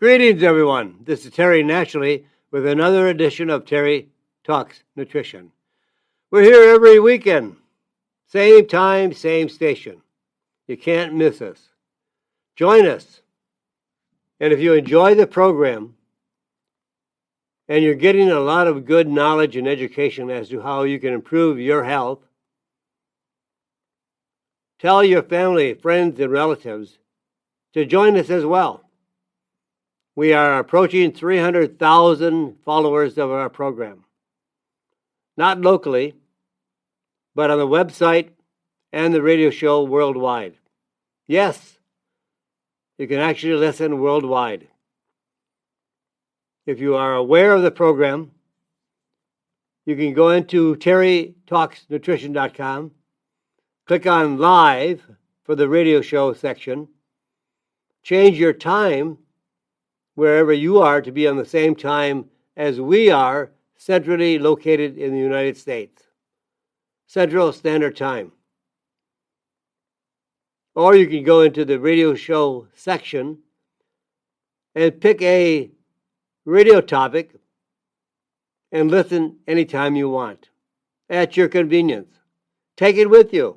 Greetings, everyone. This is Terry Naturally with another edition of Terry Talks Nutrition. We're here every weekend. Same time, same station. You can't miss us. Join us. And if you enjoy the program and you're getting a lot of good knowledge and education as to how you can improve your health, tell your family, friends, and relatives to join us as well. We are approaching 300,000 followers of our program. Not locally, but on the website and the radio show worldwide. Yes, you can actually listen worldwide. If you are aware of the program, you can go into terrytalksnutrition.com, click on live for the radio show section, change your time wherever you are to be on the same time as we are, centrally located in the United States. Central Standard Time. Or you can go into the radio show section and pick a radio topic and listen anytime you want, at your convenience. Take it with you.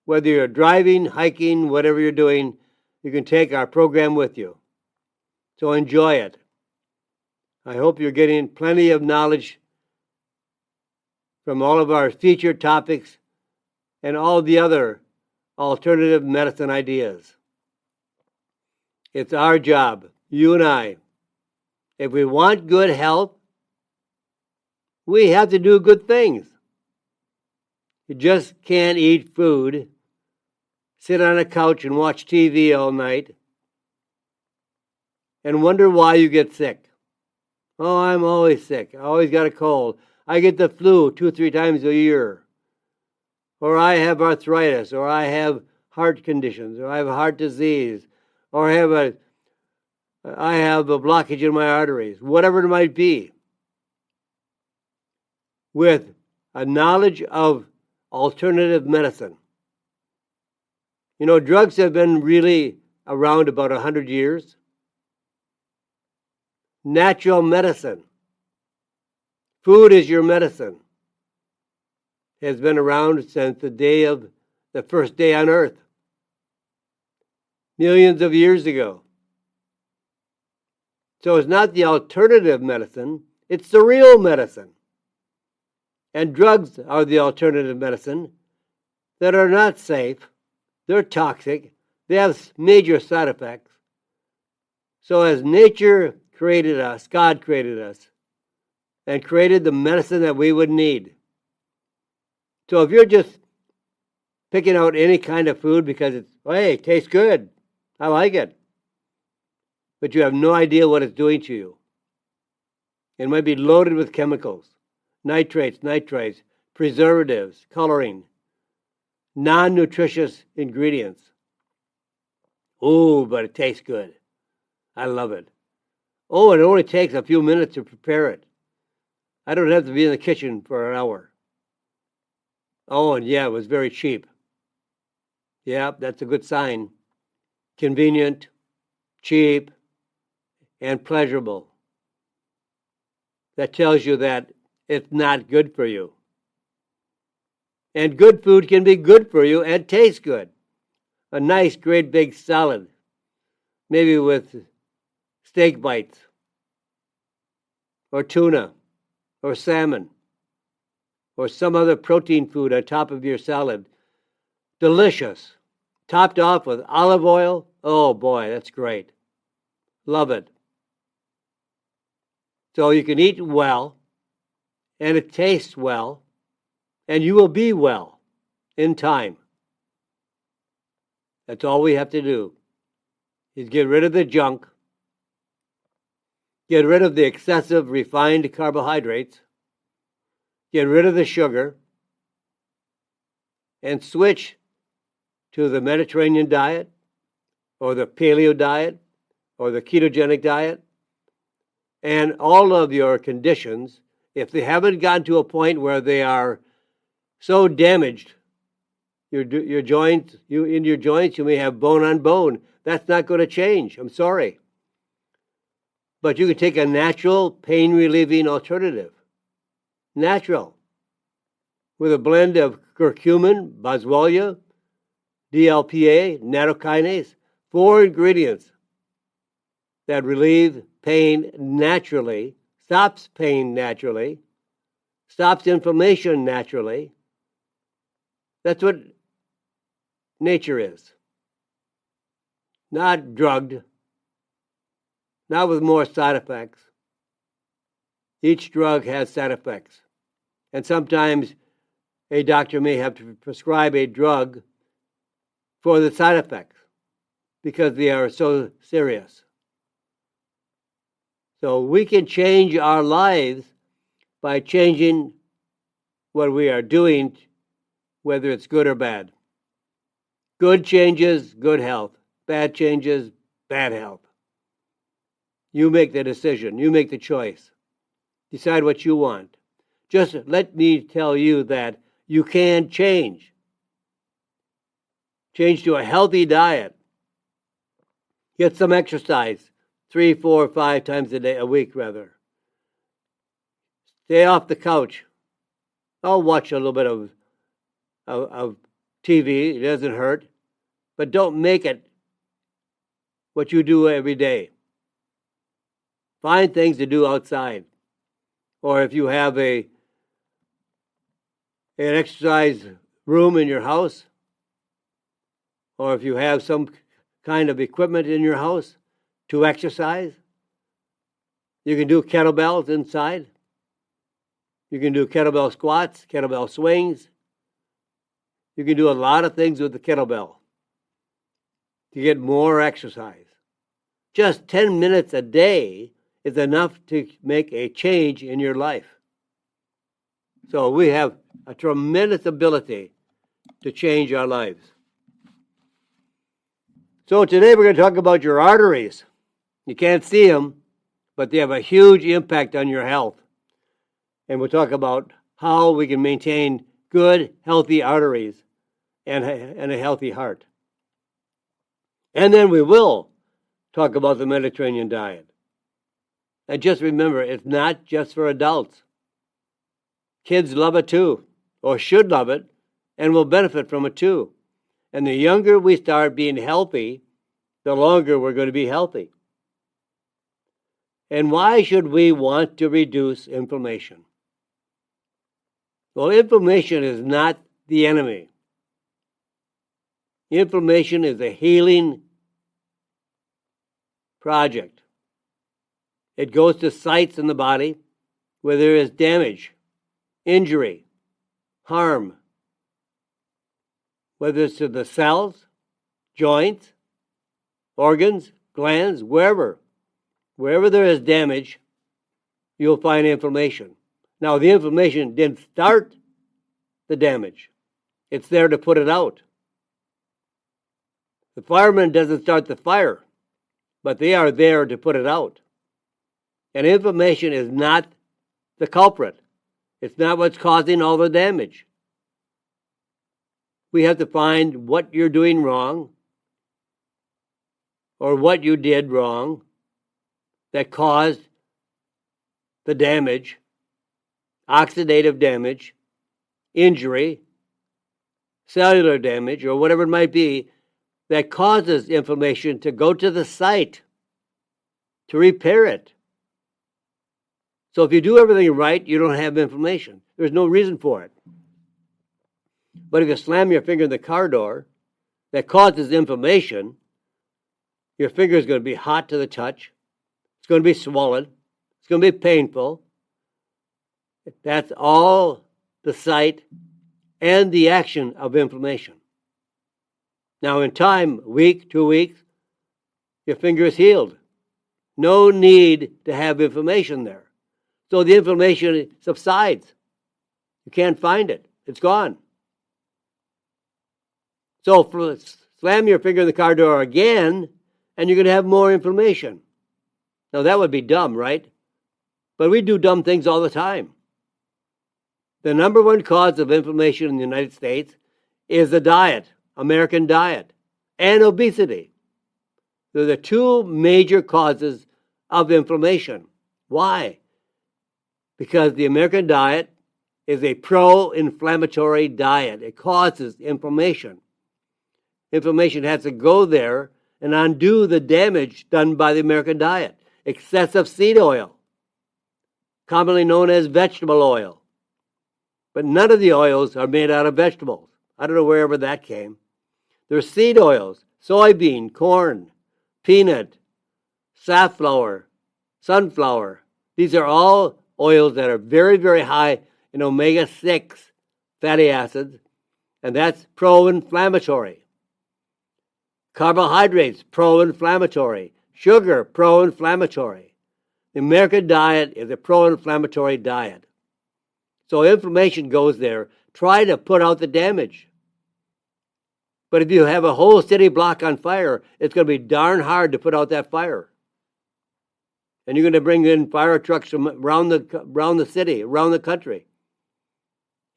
Whether you're driving, hiking, whatever you're doing, you can take our program with you. So enjoy it. I hope you're getting plenty of knowledge from all of our featured topics and all the other alternative medicine ideas. It's our job, you and I. If we want good health, we have to do good things. You just can't eat food, sit on a couch and watch TV all night, and wonder why you get sick. Oh, I'm always sick. I always got a cold. I get the flu 2-3 times a year. Or I have arthritis, or I have heart conditions, or I have heart disease, or I have a blockage in my arteries, whatever it might be. With a knowledge of alternative medicine. You know, drugs have been really around about 100 years. Natural medicine. Food is your medicine. Has been around since the first day on earth. Millions of years ago. So it's not the alternative medicine, it's the real medicine. And drugs are the alternative medicine that are not safe. They're toxic. They have major side effects. So as nature created us, God created us, and created the medicine that we would need. So if you're just picking out any kind of food because it tastes good, I like it, but you have no idea what it's doing to you. It might be loaded with chemicals, nitrates, nitrites, preservatives, coloring, non-nutritious ingredients. Oh, but it tastes good. I love it. Oh, it only takes a few minutes to prepare it. I don't have to be in the kitchen for an hour. Oh, and yeah, it was very cheap. Yeah, that's a good sign. Convenient, cheap, and pleasurable. That tells you that it's not good for you. And good food can be good for you and taste good. A nice, great big salad, maybe with steak bites, or tuna, or salmon, or some other protein food on top of your salad. Delicious. Topped off with olive oil. Oh boy, that's great. Love it. So you can eat well, and it tastes well, and you will be well in time. That's all we have to do, is get rid of the junk, get rid of the excessive refined carbohydrates, get rid of the sugar, and switch to the Mediterranean diet, or the paleo diet, or the ketogenic diet, and all of your conditions, if they haven't gotten to a point where they are so damaged, your joints, you may have bone on bone. That's not going to change. I'm sorry. But you can take a natural pain-relieving alternative. Natural. With a blend of curcumin, boswellia, DLPA, nattokinase, 4 ingredients that relieve pain naturally, stops pain naturally, stops inflammation naturally. That's what nature is. Not drugged, not with more side effects. Each drug has side effects. And sometimes a doctor may have to prescribe a drug for the side effects because they are so serious. So we can change our lives by changing what we are doing, whether it's good or bad. Good changes, good health. Bad changes, bad health. You make the decision. You make the choice. Decide what you want. Just let me tell you that you can change. Change to a healthy diet. Get some exercise, 3, 4, 5 times a week rather. Stay off the couch. I'll watch a little bit of TV. It doesn't hurt. But don't make it what you do every day. Find things to do outside. Or if you have an exercise room in your house, or if you have some kind of equipment in your house to exercise, you can do kettlebells inside. You can do kettlebell squats, kettlebell swings. You can do a lot of things with the kettlebell to get more exercise. Just 10 minutes a day is enough to make a change in your life. So we have a tremendous ability to change our lives. So today we're going to talk about your arteries. You can't see them, but they have a huge impact on your health. And we'll talk about how we can maintain good, healthy arteries and a healthy heart. And then we will talk about the Mediterranean diet. And just remember, it's not just for adults. Kids love it too, or should love it, and will benefit from it too. And the younger we start being healthy, the longer we're going to be healthy. And why should we want to reduce inflammation? Well, inflammation is not the enemy. Inflammation is a healing project. It goes to sites in the body where there is damage, injury, harm, whether it's to the cells, joints, organs, glands, wherever there is damage, you'll find inflammation. Now, the inflammation didn't start the damage. It's there to put it out. The fireman doesn't start the fire, but they are there to put it out. And inflammation is not the culprit. It's not what's causing all the damage. We have to find what you're doing wrong or what you did wrong that caused the damage, oxidative damage, injury, cellular damage, or whatever it might be that causes inflammation to go to the site to repair it. So if you do everything right, you don't have inflammation. There's no reason for it. But if you slam your finger in the car door that causes inflammation, your finger is going to be hot to the touch. It's going to be swollen. It's going to be painful. That's all the site and the action of inflammation. Now in time, week, 2 weeks, your finger is healed. No need to have inflammation there. So the inflammation subsides. You can't find it. It's gone. So slam your finger in the car door again, and you're going to have more inflammation. Now that would be dumb, right? But we do dumb things all the time. The number one cause of inflammation in the United States is the diet, American diet, and obesity. They're the two major causes of inflammation. Why? Because the American diet is a pro-inflammatory diet. It causes inflammation. Inflammation has to go there and undo the damage done by the American diet. Excessive seed oil, commonly known as vegetable oil. But none of the oils are made out of vegetables. I don't know wherever that came. There's seed oils, soybean, corn, peanut, safflower, sunflower. These are all oils that are very, very high in omega-6 fatty acids, and that's pro-inflammatory. Carbohydrates, pro-inflammatory. Sugar, pro-inflammatory. The American diet is a pro-inflammatory diet. So inflammation goes there. Try to put out the damage. But if you have a whole city block on fire, it's going to be darn hard to put out that fire. And you're going to bring in fire trucks from around the city, around the country,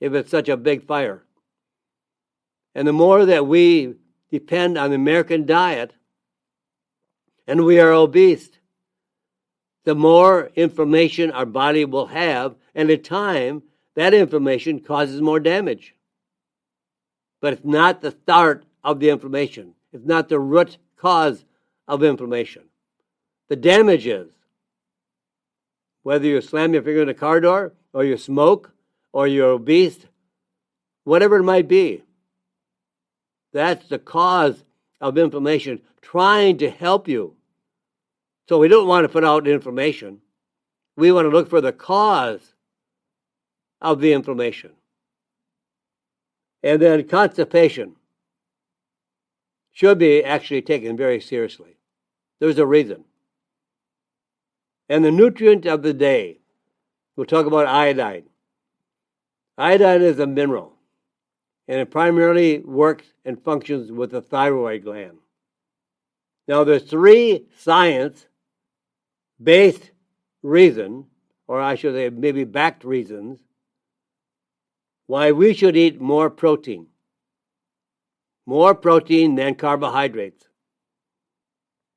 if it's such a big fire. And the more that we depend on the American diet, and we are obese, the more inflammation our body will have, and in time, that inflammation causes more damage. But it's not the start of the inflammation. It's not the root cause of inflammation. The damage is, whether you slam your finger in a car door, or you smoke, or you're obese, whatever it might be, that's the cause of inflammation trying to help you. So we don't want to put out inflammation. We want to look for the cause of the inflammation. And then constipation should be actually taken very seriously. There's a reason. And the nutrient of the day, we'll talk about iodine. Iodine is a mineral, and it primarily works and functions with the thyroid gland. Now, there's 3 science-based reasons, or I should say maybe backed reasons, why we should eat more protein. More protein than carbohydrates.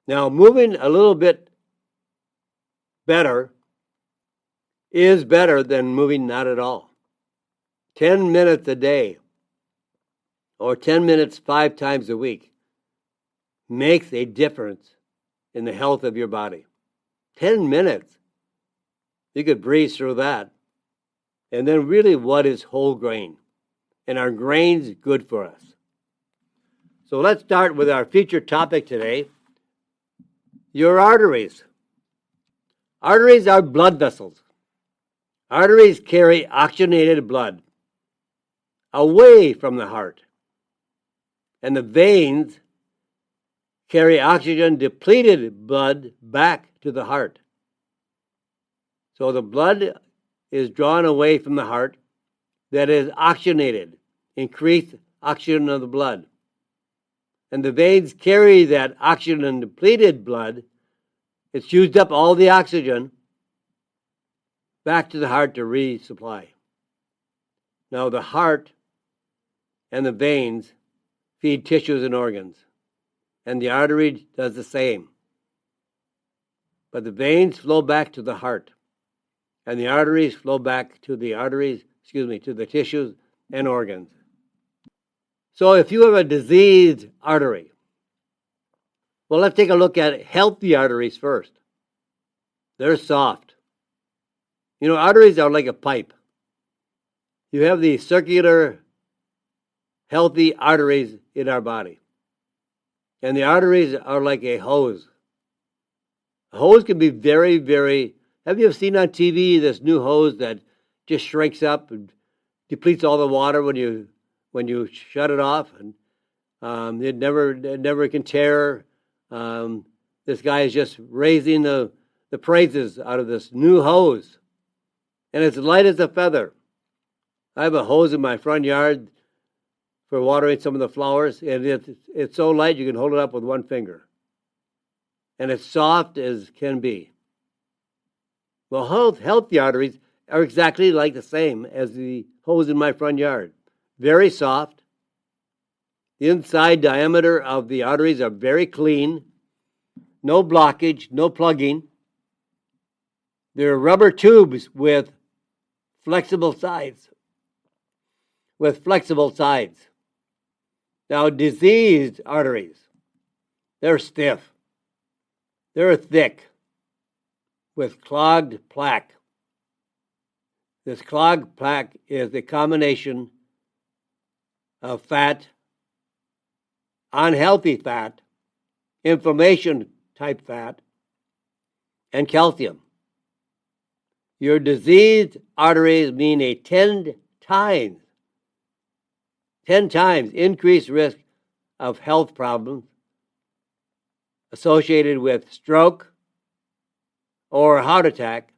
Now, moving a little bit better is better than moving not at all. 10 minutes a day, or 10 minutes 5 times a week, makes a difference in the health of your body. 10 minutes. You could breeze through that. And then really, what is whole grain? And are grains good for us? So let's start with our featured topic today, your arteries. Arteries are blood vessels. Arteries carry oxygenated blood away from the heart. And the veins carry oxygen-depleted blood back to the heart. So the blood is drawn away from the heart that is oxygenated, increased oxygen of the blood. And the veins carry that oxygen-depleted blood. It's used up all the oxygen back to the heart to resupply. Now the heart and the veins feed tissues and organs, and the artery does the same. But the veins flow back to the heart, and the arteries flow back to the to the tissues and organs. So if you have a diseased artery, well, let's take a look at healthy arteries first. They're soft. You know, arteries are like a pipe. You have the circular, healthy arteries in our body. And the arteries are like a hose. A hose can be very, very... Have you ever seen on TV this new hose that just shrinks up and depletes all the water when you shut it off? And it never can tear. This guy is just raising the praises out of this new hose. And it's light as a feather. I have a hose in my front yard for watering some of the flowers, and it's so light you can hold it up with one finger. And it's soft as can be. Well, healthy arteries are exactly like the same as the hose in my front yard. Very soft. The inside diameter of the arteries are very clean. No blockage, no plugging. They're rubber tubes with flexible sides. Now, diseased arteries, they're stiff. They're thick with clogged plaque. This clogged plaque is the combination of fat, unhealthy fat, inflammation type fat, and calcium. Your diseased arteries mean a 10 times increased risk of health problems associated with stroke or heart attack,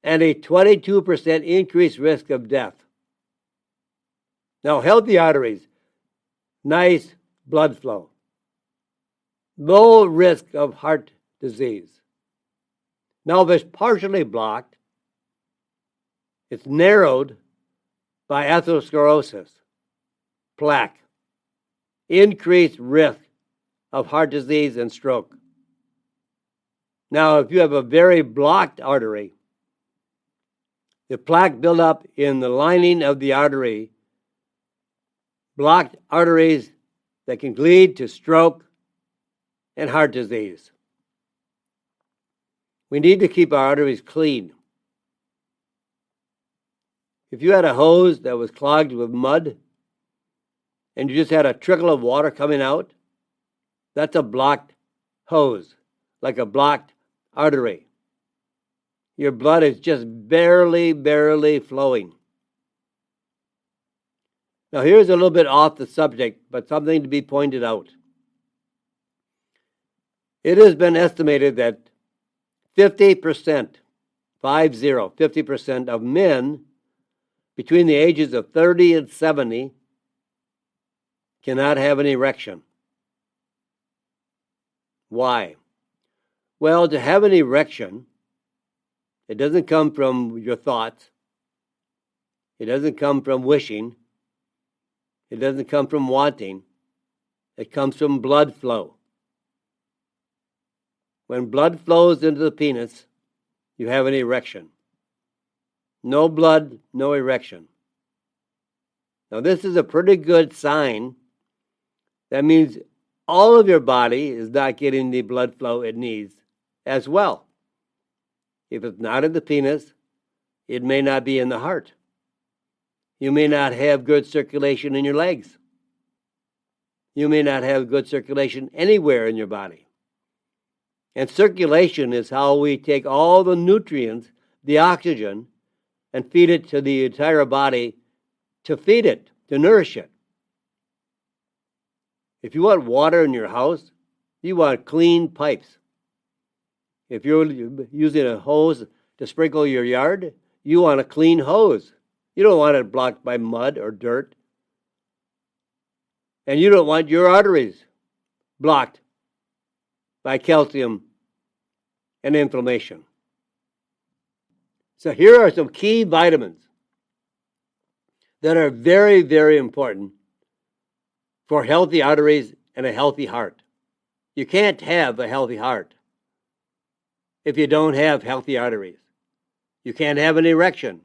and a 22% increased risk of death. Now, healthy arteries, nice blood flow, low risk of heart disease. Now, if it's partially blocked, it's narrowed by atherosclerosis, plaque, increased risk of heart disease and stroke. Now, if you have a very blocked artery, the plaque buildup in the lining of the artery, blocked arteries that can lead to stroke and heart disease. We need to keep our arteries clean. If you had a hose that was clogged with mud and you just had a trickle of water coming out, that's a blocked hose, like a blocked artery. Your blood is just barely flowing. Now, here's a little bit off the subject, but something to be pointed out. It has been estimated that 50% of men between the ages of 30 and 70 cannot have an erection. Why? Well, to have an erection, it doesn't come from your thoughts. It doesn't come from wishing. It doesn't come from wanting. It comes from blood flow. When blood flows into the penis, you have an erection. No blood, no erection. Now, this is a pretty good sign. That means all of your body is not getting the blood flow it needs as well. If it's not in the penis, it may not be in the heart. You may not have good circulation in your legs. You may not have good circulation anywhere in your body. And circulation is how we take all the nutrients, the oxygen, and feed it to the entire body to feed it, to nourish it. If you want water in your house, you want clean pipes. If you're using a hose to sprinkle your yard, you want a clean hose. You don't want it blocked by mud or dirt. And you don't want your arteries blocked by calcium and inflammation. So here are some key vitamins that are very, very important for healthy arteries and a healthy heart. You can't have a healthy heart if you don't have healthy arteries. You can't have an erection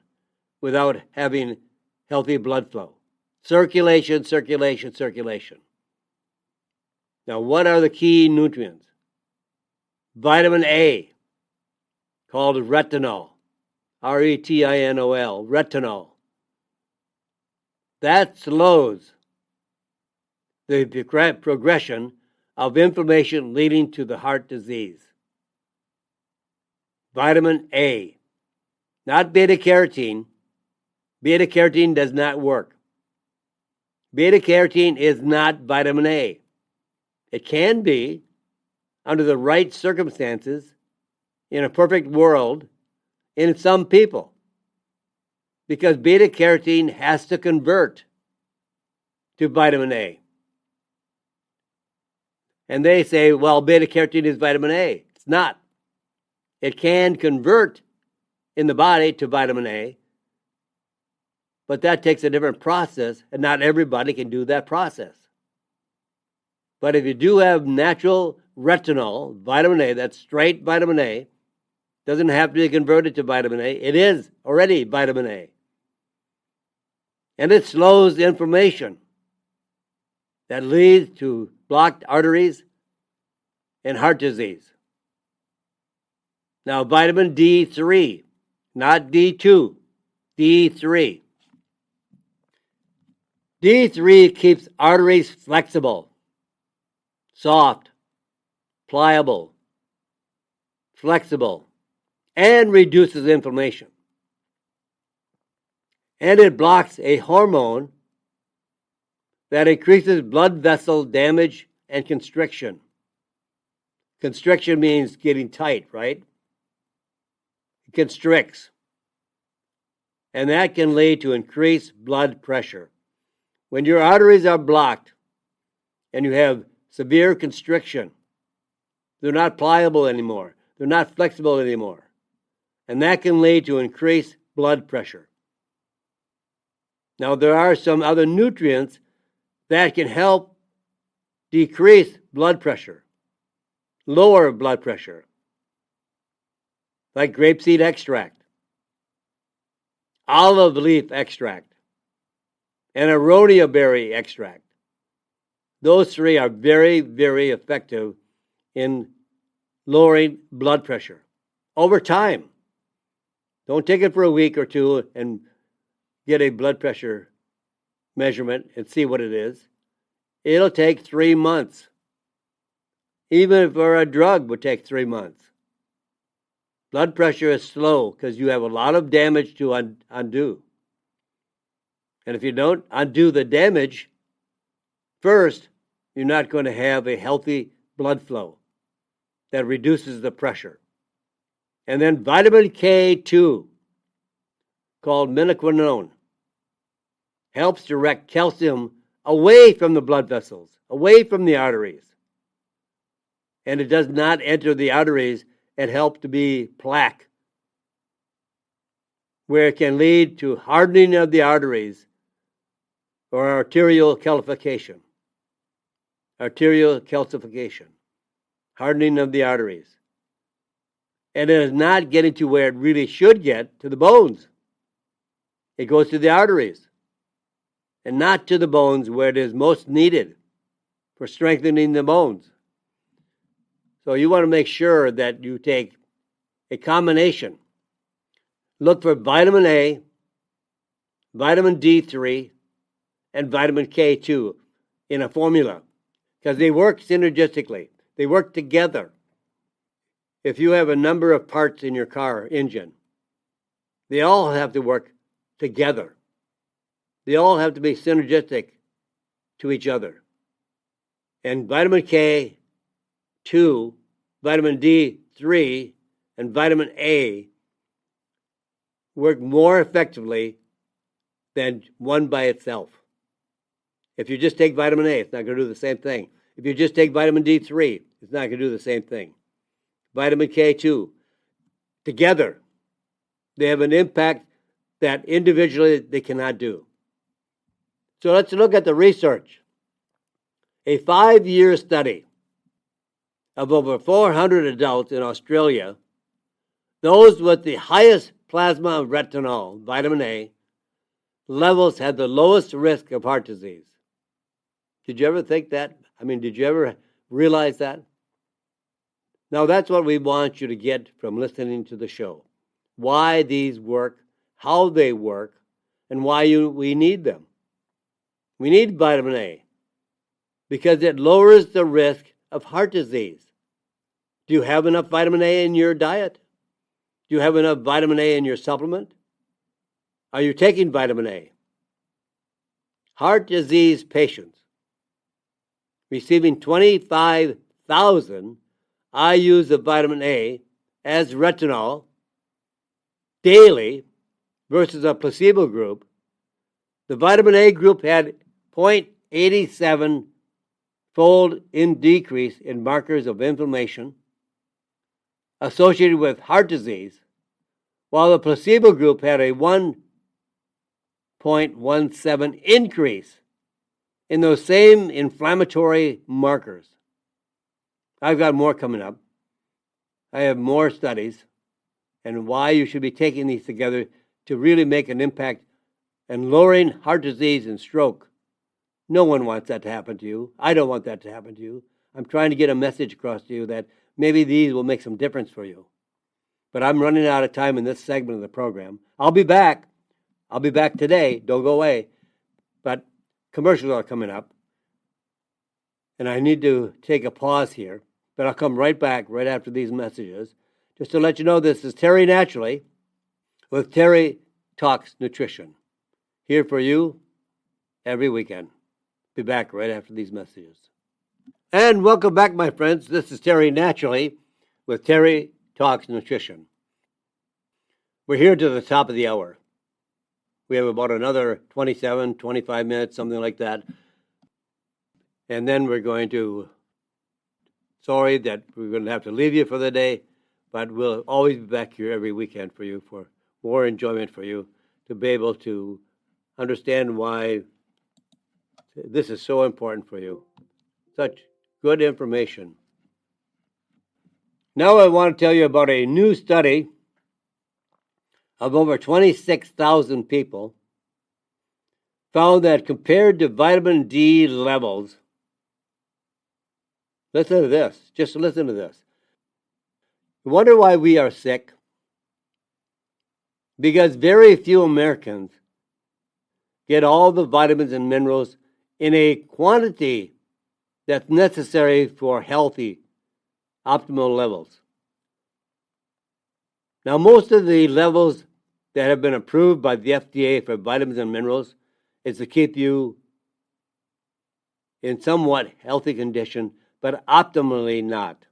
without having healthy blood flow. Circulation. Now, what are the key nutrients? Vitamin A, called retinol, retinol, retinol. That slows the progression of inflammation leading to the heart disease. Vitamin A, not beta-carotene. Beta-carotene does not work. Beta-carotene is not vitamin A. It can be, under the right circumstances, in a perfect world, in some people, because beta-carotene has to convert to vitamin A. And they say, well, beta-carotene is vitamin A. It's not. It can convert in the body to vitamin A, but that takes a different process, and not everybody can do that process. But if you do have natural retinol, vitamin A, that's straight vitamin A, Doesn't have to be converted to vitamin A. It is already vitamin A. And it slows the inflammation that leads to blocked arteries and heart disease. Now, vitamin D3, not D2, D3. D3 keeps arteries flexible, soft, pliable, flexible, and reduces inflammation. And it blocks a hormone that increases blood vessel damage and constriction. Constriction means getting tight, right? It constricts. And that can lead to increased blood pressure. When your arteries are blocked and you have severe constriction, they're not pliable anymore. They're not flexible anymore. And that can lead to increased blood pressure. Now, there are some other nutrients that can help decrease blood pressure, lower blood pressure, like grapeseed extract, olive leaf extract, and aronia berry extract. Those three are very, very effective in lowering blood pressure over time. Don't take it for a week or two and get a blood pressure measurement and see what it is. It'll take 3 months. Even for a drug would take 3 months. Blood pressure is slow because you have a lot of damage to undo. And if you don't undo the damage first, you're not going to have a healthy blood flow that reduces the pressure. And then vitamin K2, called minoquinone, helps direct calcium away from the blood vessels, away from the arteries. And it does not enter the arteries and help to be plaque, where it can lead to hardening of the arteries or arterial calcification. Arterial calcification, hardening of the arteries. And it is not getting to where it really should get, to the bones. It goes to the arteries and not to the bones where it is most needed for strengthening the bones. So you want to make sure that you take a combination. Look for vitamin A, vitamin D3, and vitamin K2 in a formula because they work synergistically. They work together. If you have a number of parts in your car engine, they all have to work together. They all have to be synergistic to each other. And vitamin K2, vitamin D3, and vitamin A work more effectively than one by itself. If you just take vitamin A, it's not going to do the same thing. If you just take vitamin D3, it's not going to do the same thing. Vitamin K2, together, they have an impact that individually they cannot do. So let's look at the research. A 5-year study of over 400 adults in Australia, those with the highest plasma of retinol, vitamin A, levels had the lowest risk of heart disease. Did you ever think that? Did you ever realize that? Now, that's what we want you to get from listening to the show. Why these work, how they work, and why we need them. We need vitamin A because it lowers the risk of heart disease. Do you have enough vitamin A in your diet? Do you have enough vitamin A in your supplement? Are you taking vitamin A? Heart disease patients receiving 25,000 IUs of vitamin A as retinol daily versus a placebo group, the vitamin A group had 0.87-fold in decrease in markers of inflammation associated with heart disease, while the placebo group had a 1.17 increase in those same inflammatory markers. I've got more coming up. I have more studies and why you should be taking these together to really make an impact and lowering heart disease and stroke. No one wants that to happen to you. I don't want that to happen to you. I'm trying to get a message across to you that maybe these will make some difference for you. But I'm running out of time in this segment of the program. I'll be back. I'll be back today. Don't go away. But commercials are coming up. And I need to take a pause here. But I'll come right back right after these messages. Just to let you know, this is Terry Naturally with Terry Talks Nutrition. Here for you every weekend. Be back right after these messages. And welcome back, my friends. This is Terry Naturally with Terry Talks Nutrition. We're here to the top of the hour. We have about another 27, 25 minutes, something like that. And then we're going to, sorry that we're going to have to leave you for the day, but we'll always be back here every weekend for you, for more enjoyment for you, to be able to understand why this is so important for you. Such good information. Now I want to tell you about a new study of over 26,000 people found that compared to vitamin D levels, listen to this, just listen to this. You wonder why we are sick? Because very few Americans get all the vitamins and minerals in a quantity that's necessary for healthy, optimal levels. Now, most of the levels that have been approved by the FDA for vitamins and minerals is to keep you in somewhat healthy condition, but optimally not.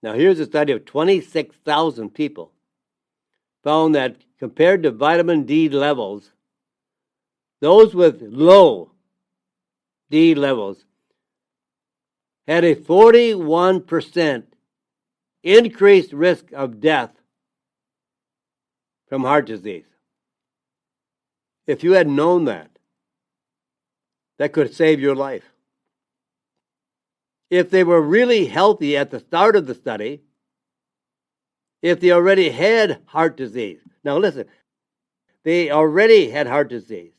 Now, here's a study of 26,000 people found that compared to vitamin D levels, those with low D levels had a 41% increased risk of death from heart disease. If you had known that, that could save your life. If they were really healthy at the start of the study, if they already had heart disease. Now listen, they already had heart disease.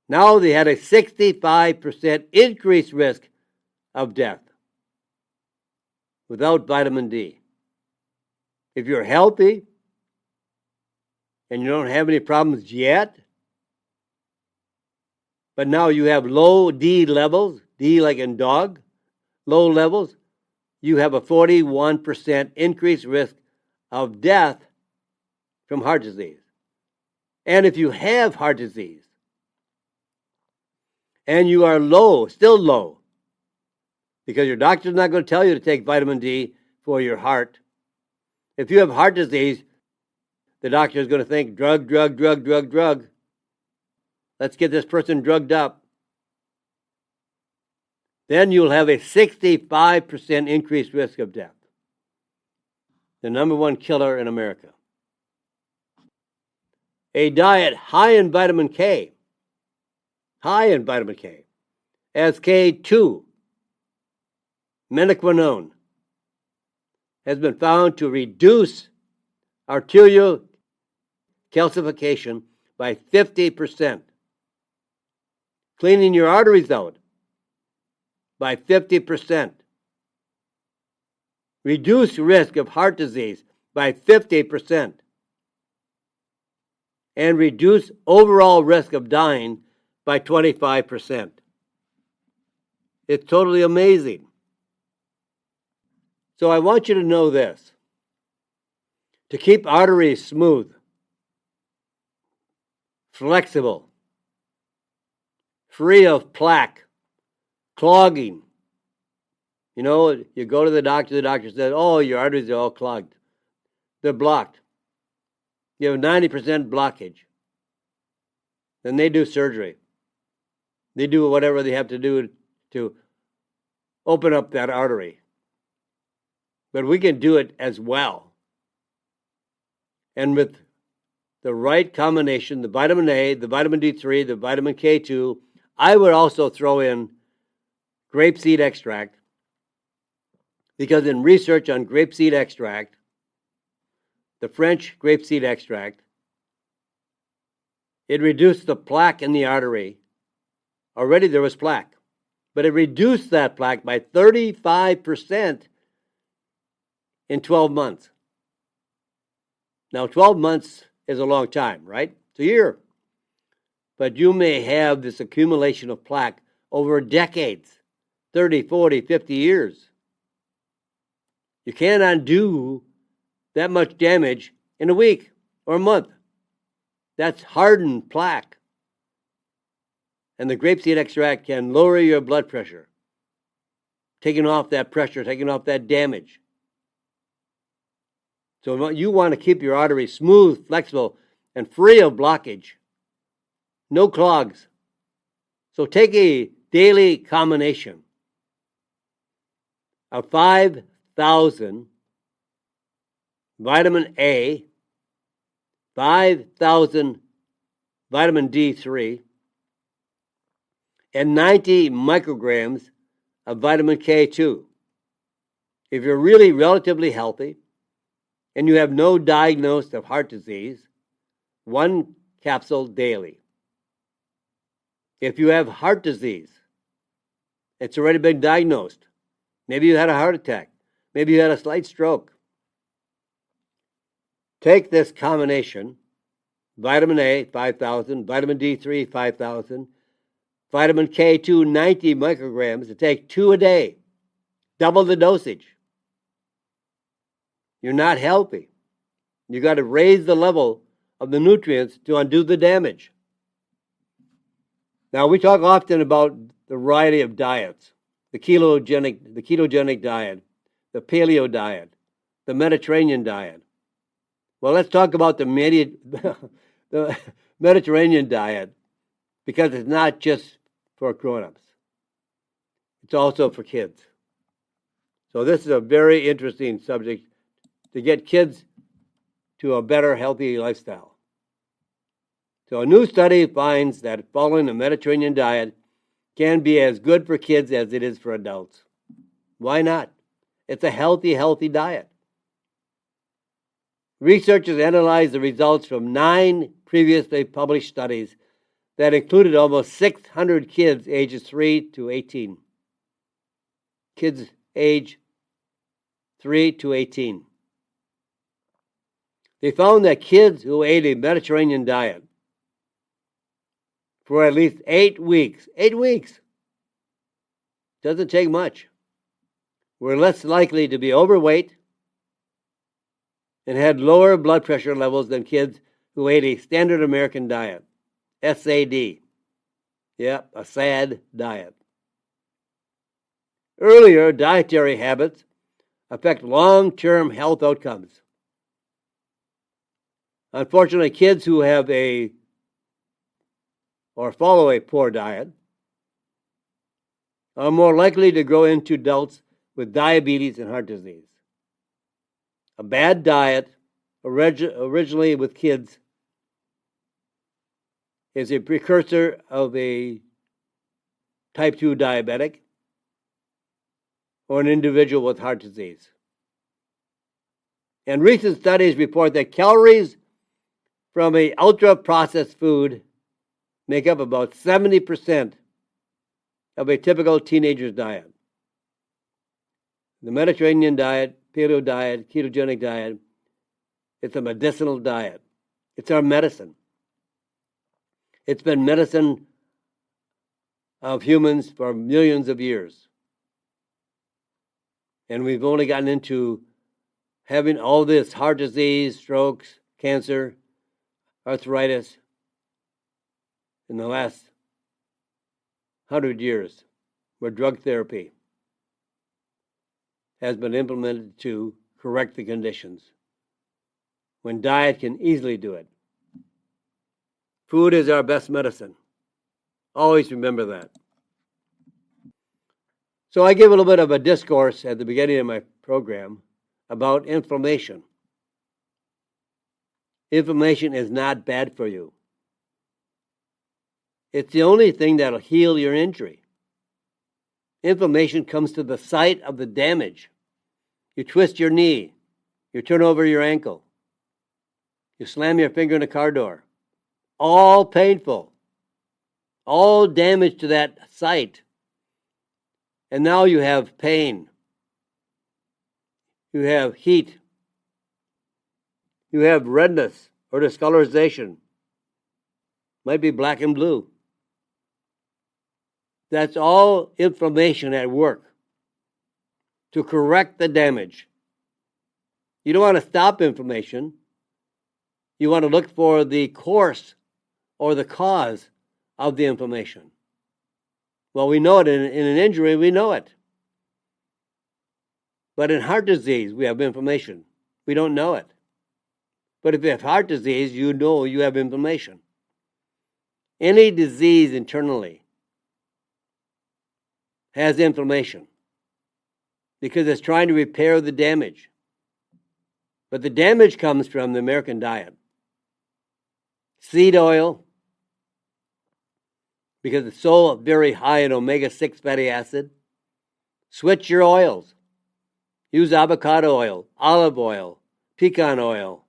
Now they had a 65% increased risk of death without vitamin D. If you're healthy and you don't have any problems yet, but now you have low D levels, D like in dog, low levels, you have a 41% increased risk of death from heart disease. And if you have heart disease, and you are low, still low, because your doctor's not going to tell you to take vitamin D for your heart. If you have heart disease, the doctor is going to think, drug. Let's get this person drugged up. Then you'll have a 65% increased risk of death. The number one killer in America. A diet high in vitamin K, as K2, menaquinone, has been found to reduce arterial calcification by 50%, cleaning your arteries out by 50%, reduce risk of heart disease by 50%, and reduce overall risk of dying by 25%. It's totally amazing. So I want you to know this. To keep arteries smooth, flexible, free of plaque, clogging. You know, you go to the doctor says, oh, your arteries are all clogged. They're blocked. You have 90% blockage. Then they do surgery. They do whatever they have to do to open up that artery. But we can do it as well. And with the right combination, the vitamin A, the vitamin D3, the vitamin K2, I would also throw in grapeseed extract, Because in research on grapeseed extract, the French grapeseed extract, it reduced the plaque in the artery. Already there was plaque, but it reduced that plaque by 35% in 12 months. Now, 12 months is a long time, right? It's a year. But you may have this accumulation of plaque over decades, 30, 40, 50 years. You can't undo that much damage in a week or a month. That's hardened plaque. And the grapeseed extract can lower your blood pressure, taking off that pressure, taking off that damage. So you want to keep your arteries smooth, flexible, and free of blockage. No clogs. So take a daily combination of 5,000 vitamin A, 5,000 vitamin D3, and 90 micrograms of vitamin K2. If you're really relatively healthy and you have no diagnosis of heart disease, 1 capsule daily. If you have heart disease, it's already been diagnosed. Maybe you had a heart attack. Maybe you had a slight stroke. Take this combination, vitamin A, 5,000, vitamin D3, 5,000, vitamin K2, 90 micrograms, and take 2 a day. Double the dosage. You're not healthy. You got to raise the level of the nutrients to undo the damage. Now, we talk often about the variety of diets, the ketogenic diet, the paleo diet, the Mediterranean diet. Well, let's talk about the Mediterranean diet, because it's not just for grown-ups. It's also for kids. So this is a very interesting subject to get kids to a better, healthy lifestyle. So a new study finds that following a Mediterranean diet can be as good for kids as it is for adults. Why not? It's a healthy diet. Researchers analyzed the results from 9 previously published studies that included almost 600 kids ages 3 to 18. Kids age 3 to 18. They found that kids who ate a Mediterranean diet for at least 8 weeks, doesn't take much, were less likely to be overweight and had lower blood pressure levels than kids who ate a standard American diet, SAD. Yep, a SAD diet. Earlier dietary habits affect long-term health outcomes. Unfortunately, kids who have follow a poor diet are more likely to grow into adults with diabetes and heart disease. A bad diet, originally with kids, is a precursor of a type 2 diabetic or an individual with heart disease. And recent studies report that calories from an ultra-processed food make up about 70% of a typical teenager's diet. The Mediterranean diet, paleo diet, ketogenic diet, it's a medicinal diet. It's our medicine. It's been medicine of humans for millions of years. And we've only gotten into having all this heart disease, strokes, cancer, arthritis in the last 100 years, where drug therapy has been implemented to correct the conditions, when diet can easily do it. Food is our best medicine. Always remember that. So I give a little bit of a discourse at the beginning of my program about inflammation. Inflammation is not bad for you. It's the only thing that'll heal your injury. Inflammation comes to the site of the damage. You twist your knee. You turn over your ankle. You slam your finger in a car door. All painful. All damage to that site. And now you have pain. You have heat. You have redness or discolorization. Might be black and blue. That's all inflammation at work to correct the damage. You don't want to stop inflammation. You want to look for the course or the cause of the inflammation. Well, we know it in an injury, we know it. But in heart disease, we have inflammation. We don't know it. But if you have heart disease, you know you have inflammation. Any disease internally has inflammation because it's trying to repair the damage. But the damage comes from the American diet. Seed oil, because it's so very high in omega-6 fatty acid. Switch your oils. Use avocado oil, olive oil, pecan oil.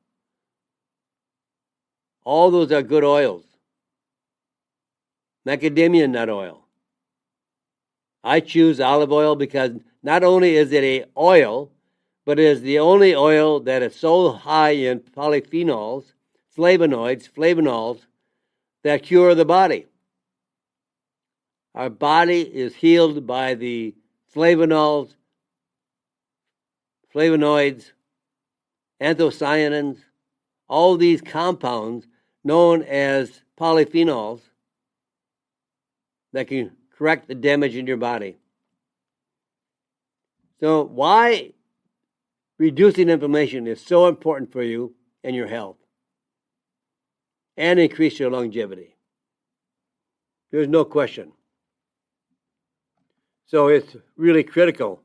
All those are good oils. Macadamia nut oil. I choose olive oil because not only is it an oil, but it is the only oil that is so high in polyphenols, flavonols, that cure the body. Our body is healed by the flavonols, flavonoids, anthocyanins, all these compounds known as polyphenols that can correct the damage in your body. So why reducing inflammation is so important for you and your health and increase your longevity? There's no question. So it's really critical.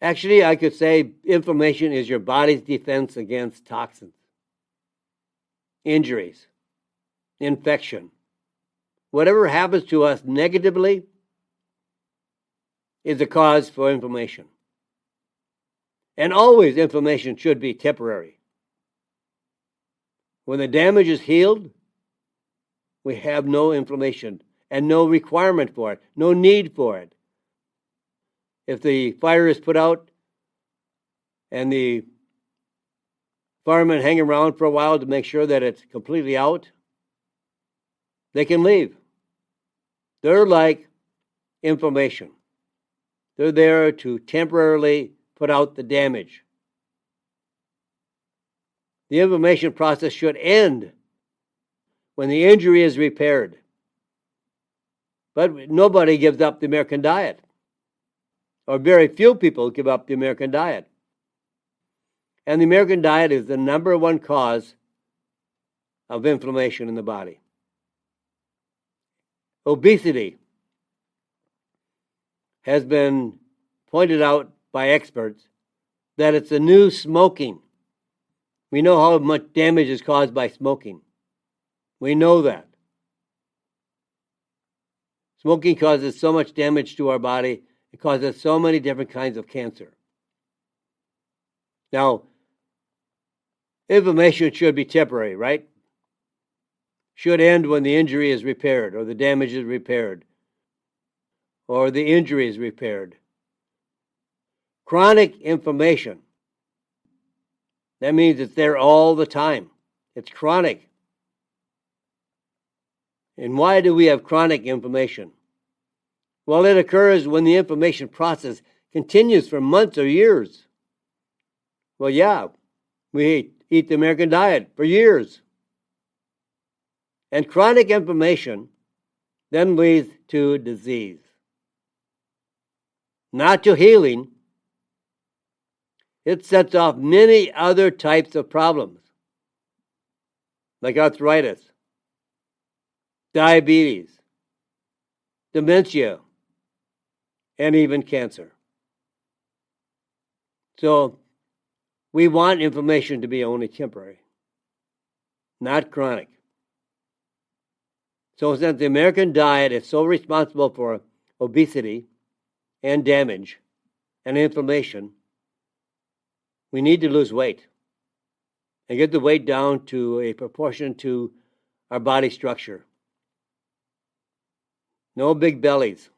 Actually, I could say inflammation is your body's defense against toxins, injuries, infection. Whatever happens to us negatively is a cause for inflammation. And always inflammation should be temporary. When the damage is healed, we have no inflammation and no requirement for it, no need for it. If the fire is put out and the firemen hang around for a while to make sure that it's completely out, they can leave. They're like inflammation. They're there to temporarily put out the damage. The inflammation process should end when the injury is repaired. But nobody gives up the American diet, or very few people give up the American diet. And the American diet is the number one cause of inflammation in the body. Obesity has been pointed out by experts that it's the new smoking. We know how much damage is caused by smoking. We know that. Smoking causes so much damage to our body. It causes so many different kinds of cancer. Now, inflammation should be temporary, right? Should end when the injury is repaired, or the damage is repaired, or the injury is repaired. Chronic inflammation, that means it's there all the time. It's chronic. And why do we have chronic inflammation? Well, it occurs when the inflammation process continues for months or years. Well, yeah, we eat the American diet for years. And chronic inflammation then leads to disease. Not to healing. It sets off many other types of problems, like arthritis, diabetes, dementia, and even cancer. So we want inflammation to be only temporary, not chronic. So since the American diet is so responsible for obesity and damage and inflammation, we need to lose weight and get the weight down to a proportion to our body structure. No big bellies,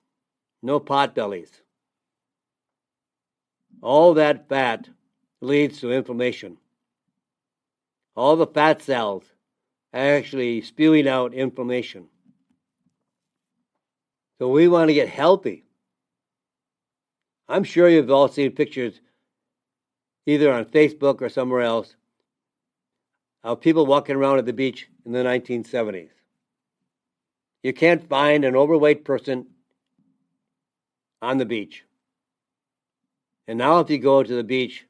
no pot bellies. All that fat leads to inflammation. All the fat cells are actually spewing out inflammation. So we want to get healthy. I'm sure you've all seen pictures either on Facebook or somewhere else of people walking around at the beach in the 1970s. You can't find an overweight person on the beach. And now if you go to the beach,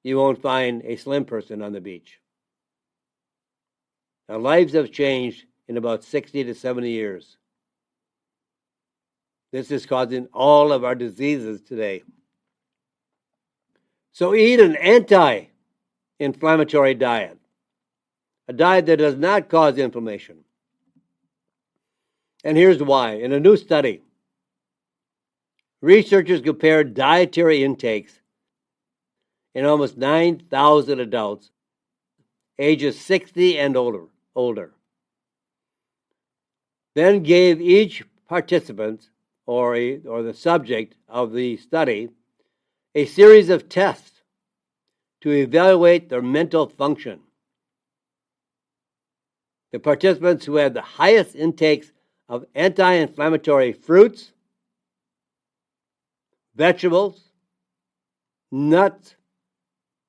you won't find a slim person on the beach. Our lives have changed in about 60 to 70 years. This is causing all of our diseases today. So eat an anti-inflammatory diet, a diet that does not cause inflammation. And here's why. In a new study, researchers compared dietary intakes in almost 9,000 adults ages 60 and older. Then gave each participant or the subject of the study a series of tests to evaluate their mental function. The participants who had the highest intakes of anti-inflammatory fruits, vegetables, nuts,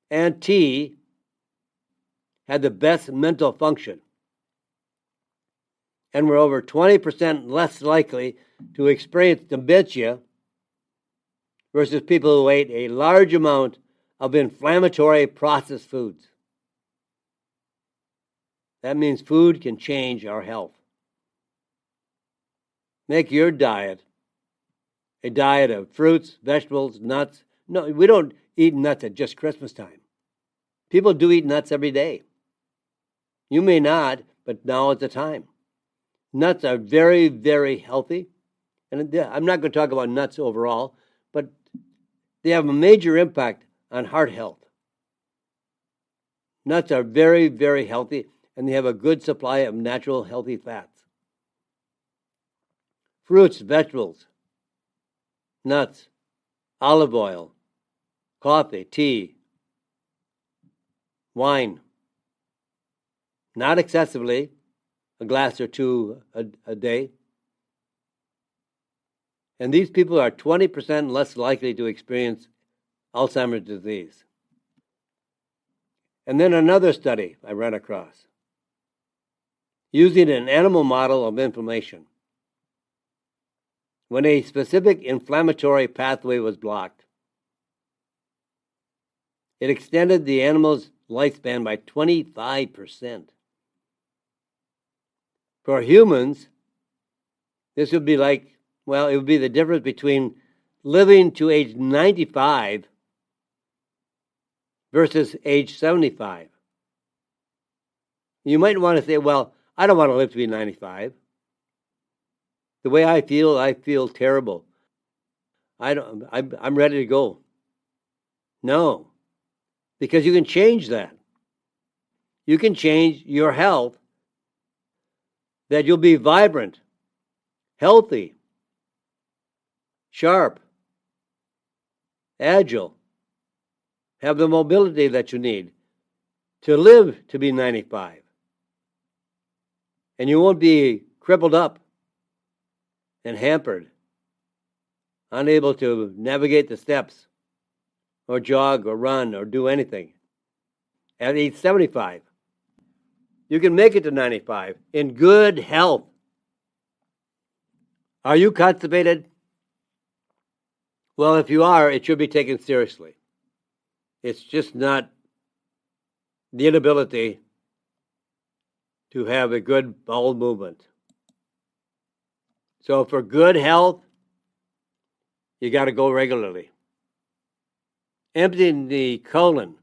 and tea had the best mental function and were over 20% less likely to experience dementia versus people who ate a large amount of inflammatory processed foods. That means food can change our health. Make your diet a diet of fruits, vegetables, nuts. No, we don't eat nuts at just Christmas time. People do eat nuts every day. You may not, but now is the time. Nuts are very, very healthy. And I'm not going to talk about nuts overall, but they have a major impact on heart health. Nuts are very, very healthy, and they have a good supply of natural healthy fats. Fruits, vegetables, nuts, olive oil, coffee, tea, wine. Not excessively, a glass or two a day. And these people are 20% less likely to experience Alzheimer's disease. And then another study I ran across, using an animal model of inflammation. When a specific inflammatory pathway was blocked, it extended the animal's lifespan by 25%. For humans, this would be it would be the difference between living to age 95 versus age 75. You might want to say, well, I don't want to live to be 95. The way I feel terrible. I'm ready to go. No, because you can change that. You can change your health, that you'll be vibrant, healthy, sharp, agile, have the mobility that you need to live to be 95. And you won't be crippled up and hampered, unable to navigate the steps or jog or run or do anything. At age 75, you can make it to 95 in good health. Are you constipated? Well, if you are, it should be taken seriously. It's just not the inability to have a good bowel movement. So for good health, you got to go regularly. Emptying the colon.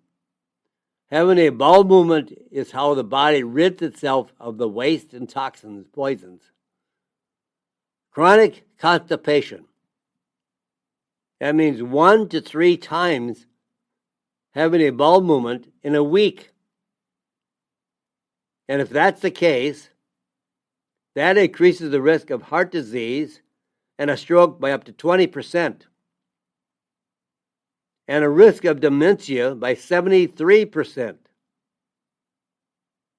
Having a bowel movement is how the body rids itself of the waste and toxins, poisons. Chronic constipation That means 1 to 3 times having a bowel movement in a week. And if that's the case, that increases the risk of heart disease and a stroke by up to 20%, and a risk of dementia by 73%,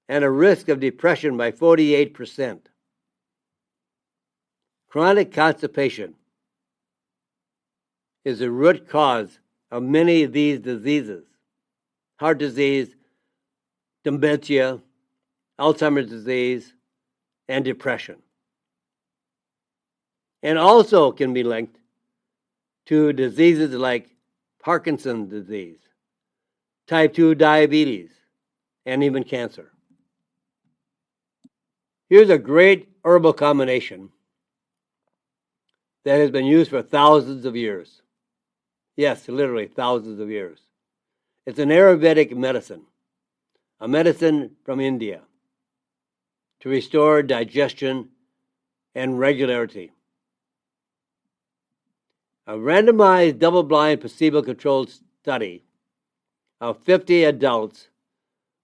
and a risk of depression by 48%. Chronic constipation is the root cause of many of these diseases: heart disease, dementia, Alzheimer's disease, and depression. And also can be linked to diseases like Parkinson's disease, type 2 diabetes, and even cancer. Here's a great herbal combination that has been used for thousands of years. Yes, literally thousands of years. It's an Ayurvedic medicine, a medicine from India to restore digestion and regularity. A randomized, double-blind, placebo-controlled study of 50 adults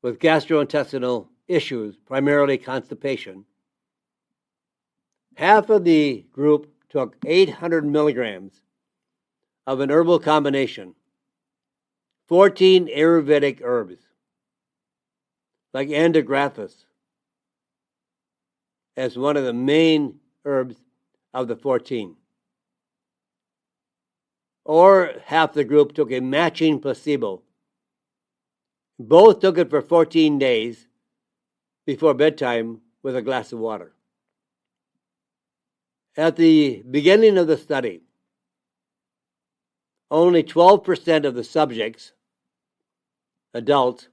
with gastrointestinal issues, primarily constipation. Half of the group took 800 milligrams of an herbal combination, 14 Ayurvedic herbs, like Andigraphis, as one of the main herbs of the 14. Or half the group took a matching placebo. Both took it for 14 days before bedtime with a glass of water. At the beginning of the study, only 12% of the subjects, adults,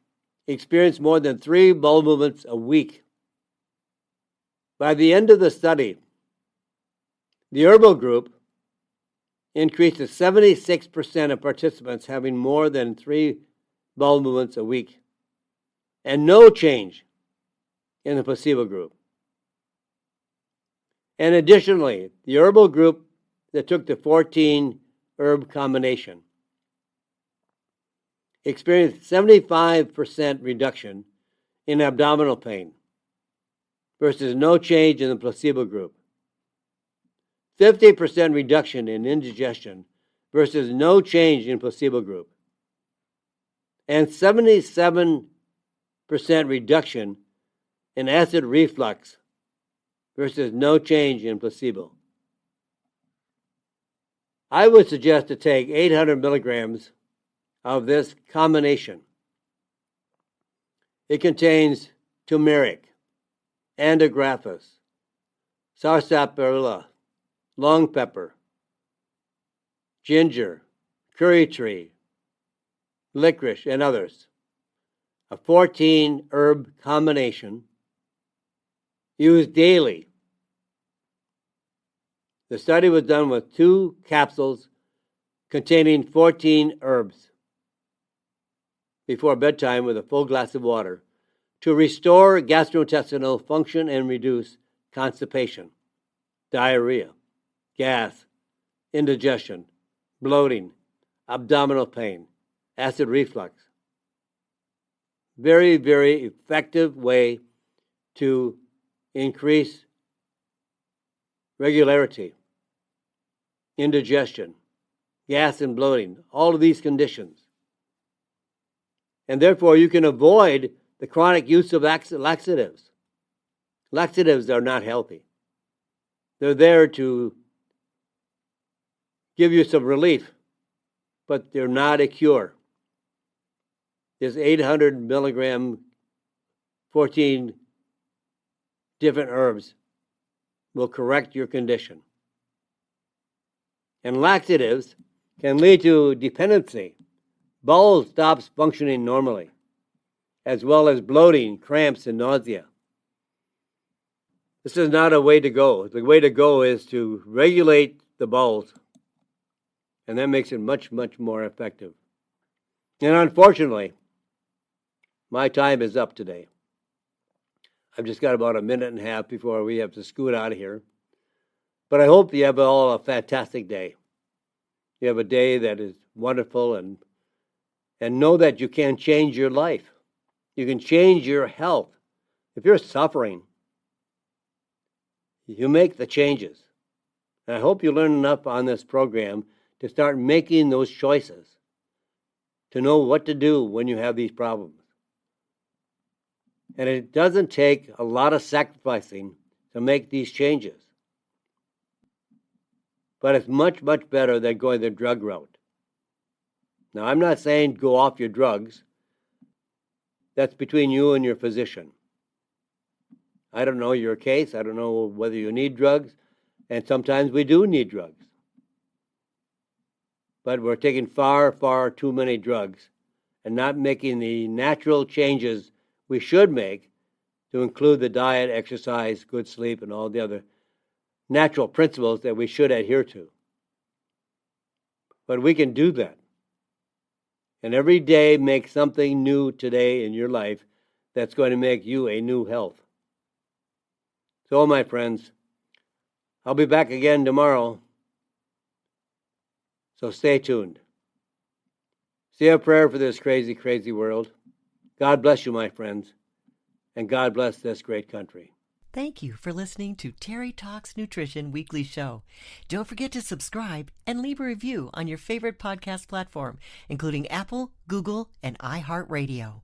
experienced more than 3 bowel movements a week. By the end of the study, the herbal group increased to 76% of participants having more than 3 bowel movements a week, and no change in the placebo group. And additionally, the herbal group that took the 14 herb combination experienced 75% reduction in abdominal pain versus no change in the placebo group. 50% reduction in indigestion versus no change in placebo group. And 77% reduction in acid reflux versus no change in placebo. I would suggest to take 800 milligrams of this combination. It contains turmeric, Andigraphis, sarsaparilla, long pepper, ginger, curry tree, licorice, and others. A 14 herb combination used daily. The study was done with 2 capsules containing 14 herbs before bedtime with a full glass of water to restore gastrointestinal function and reduce constipation, diarrhea, gas, indigestion, bloating, abdominal pain, acid reflux. Very, very effective way to increase regularity, indigestion, gas and bloating, all of these conditions. And therefore, you can avoid the chronic use of laxatives. Laxatives are not healthy. They're there to give you some relief, but they're not a cure. This 800 milligram, 14 different herbs will correct your condition. And laxatives can lead to dependency. Bowel stops functioning normally, as well as bloating, cramps, and nausea. This is not a way to go. The way to go is to regulate the bowels, and that makes it much, much more effective. And unfortunately, my time is up today. I've just got about a minute and a half before we have to scoot out of here. But I hope you have all a fantastic day. you have a day that is wonderful, and know that you can change your life. You can change your health. If you're suffering, you make the changes. And I hope you learn enough on this program to start making those choices, to know what to do when you have these problems. And it doesn't take a lot of sacrificing to make these changes. But it's much, much better than going the drug route. Now, I'm not saying go off your drugs. That's between you and your physician. I don't know your case. I don't know whether you need drugs. And sometimes we do need drugs. But we're taking far, far too many drugs and not making the natural changes we should make to include the diet, exercise, good sleep, and all the other natural principles that we should adhere to. But we can do that. And every day make something new today in your life that's going to make you a new health. So, my friends, I'll be back again tomorrow. So stay tuned. Say a prayer for this crazy, crazy world. God bless you, my friends. And God bless this great country. Thank you for listening to Terry Talks Nutrition Weekly Show. Don't forget to subscribe and leave a review on your favorite podcast platform, including Apple, Google, and iHeartRadio.